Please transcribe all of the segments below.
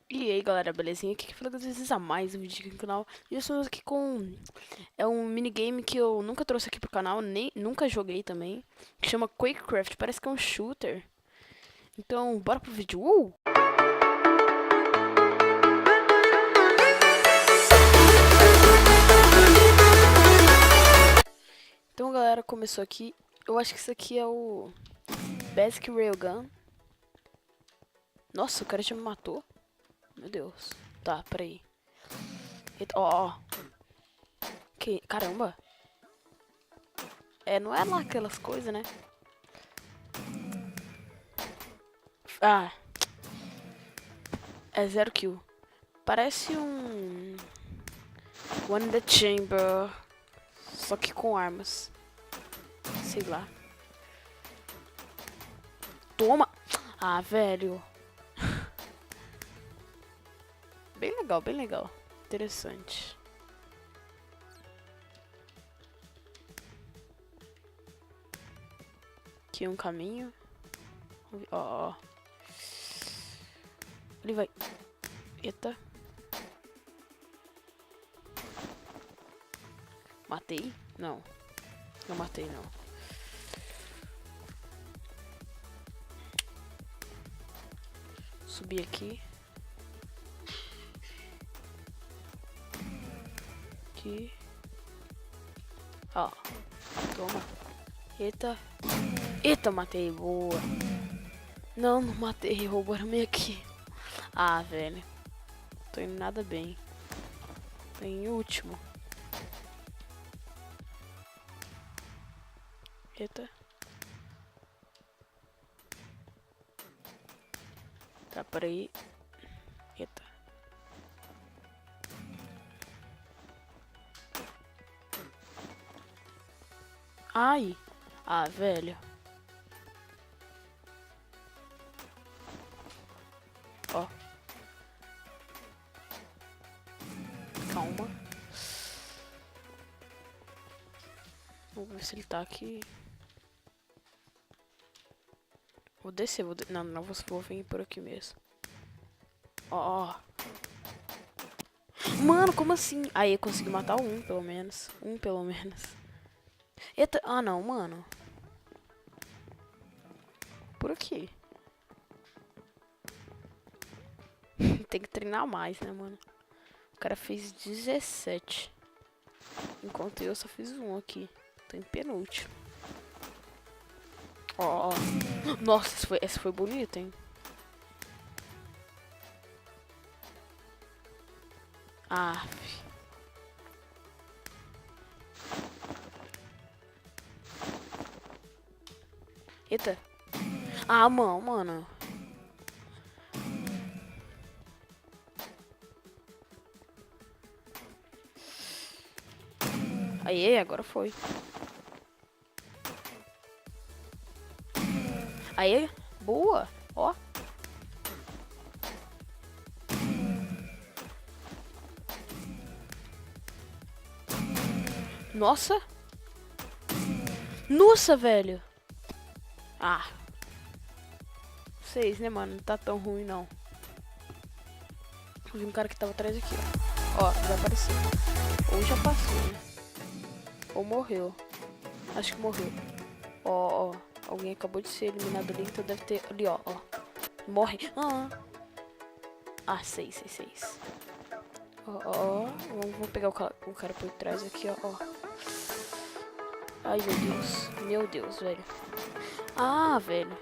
E aí galera, belezinha? Aqui que fala com vocês a mais um vídeo aqui no canal. E eu estou aqui com um minigame que eu nunca trouxe aqui pro canal, nem nunca joguei também, que chama Quakecraft, parece que é um shooter. Então, bora pro vídeo. Então galera, começou aqui. Eu acho que isso aqui é o Basic Railgun. Nossa, o cara já me matou. Meu Deus. Tá, peraí. Ó. Caramba. Não é lá aquelas coisas, né? Ah, é 0 kill. Parece um One in the Chamber, só que com armas. Sei lá. Toma! Ah, velho. Bem legal, bem legal. Interessante. Aqui um caminho. Ó. Ele vai. Eita. Matei? Não. Não matei, não. Subir aqui. Aqui. Ó. Toma. Eita. Eita, matei. Boa. Não, não matei. Roubaram-me aqui. Ah, velho. Tô indo nada bem. Tô em último. Eita. Tá, peraí. Eita. Ai. Ah, velho. Ó. Calma. Vamos ver se ele tá aqui. Vou descer, não, vou vir por aqui mesmo. Ó. Mano, como assim? Aí eu consegui matar um, pelo menos. Um, pelo menos. Eita, ah não, mano. Por aqui. Tem que treinar mais, né, mano? O cara fez 17. Enquanto eu só fiz um aqui. Tô em penúltimo. Ó. Nossa, esse foi bonito, hein? Ah. Eita. Ah, mano. Aí, agora foi. Aí, boa. Ó. Nossa. Nossa, velho. Ah. 6, né, mano? Não tá tão ruim, não. Vi um cara que tava atrás aqui, ó. Ó, vai aparecer. Ou já passou, né? Ou morreu. Acho que morreu. Ó. Alguém acabou de ser eliminado ali, então deve ter... Ali, ó. Morre. Ah, 6. Ó. Vamos pegar o cara por trás aqui, ó. Ai, meu Deus. Meu Deus, velho. Ah, velho.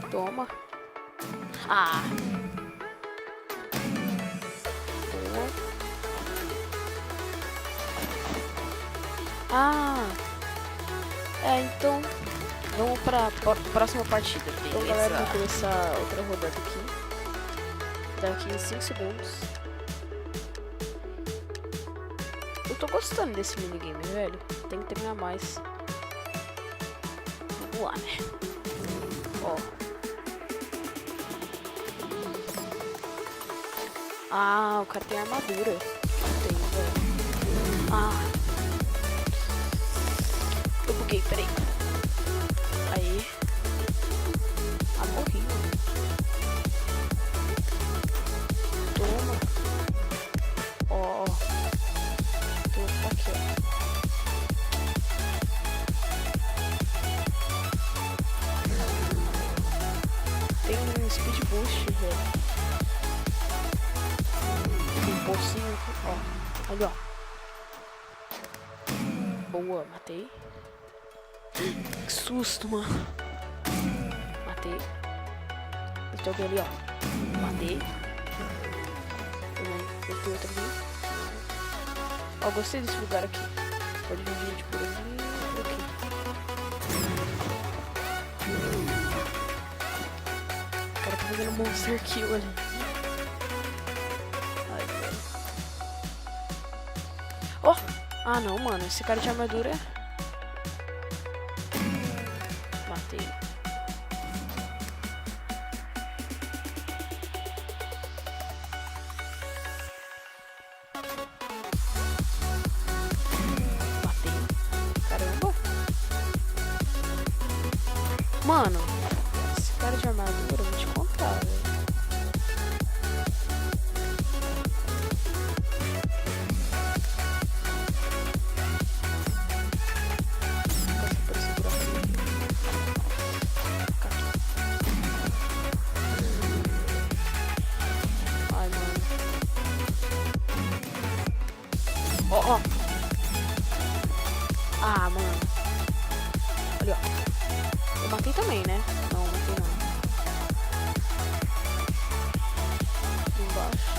Toma. Ah. Boa. Ah. Então... Vamos pra próxima partida. Então, galera, vamos começar outra rodada aqui. Daqui em 5 segundos. Eu tô gostando desse minigame, velho. Tem que treinar mais. Vamos lá, né? Ó. Ah, o cara tem armadura. Tem, velho. Ah. Eu buguei, peraí. Aí. Ah, morri. boost, velho. Um pocinho, ó. Ali, ó. Boa, matei. Que susto, mano. Matei. Tem alguém ali, ó. Matei. Tem outro ali. Ó, gostei desse lugar aqui. Pode vir gente por ali, por aqui. O cara tá fazendo monster kill ali. Ai, velho. Ó! Ah, não, mano. Esse cara de armadura... Matei. Mano, esse cara de armadura, eu vou te contar, velho. Passa por esse buraco aqui. Ai, mano. Ó, ó. Ah, mano. Ali, ó. Eu matei também, né? Não, matei não. Embaixo.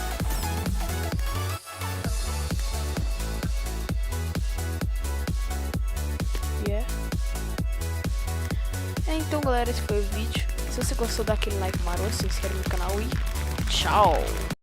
Yeah. Então, galera, esse foi o vídeo. Se você gostou, dá aquele like maroto, se inscreve no canal e tchau!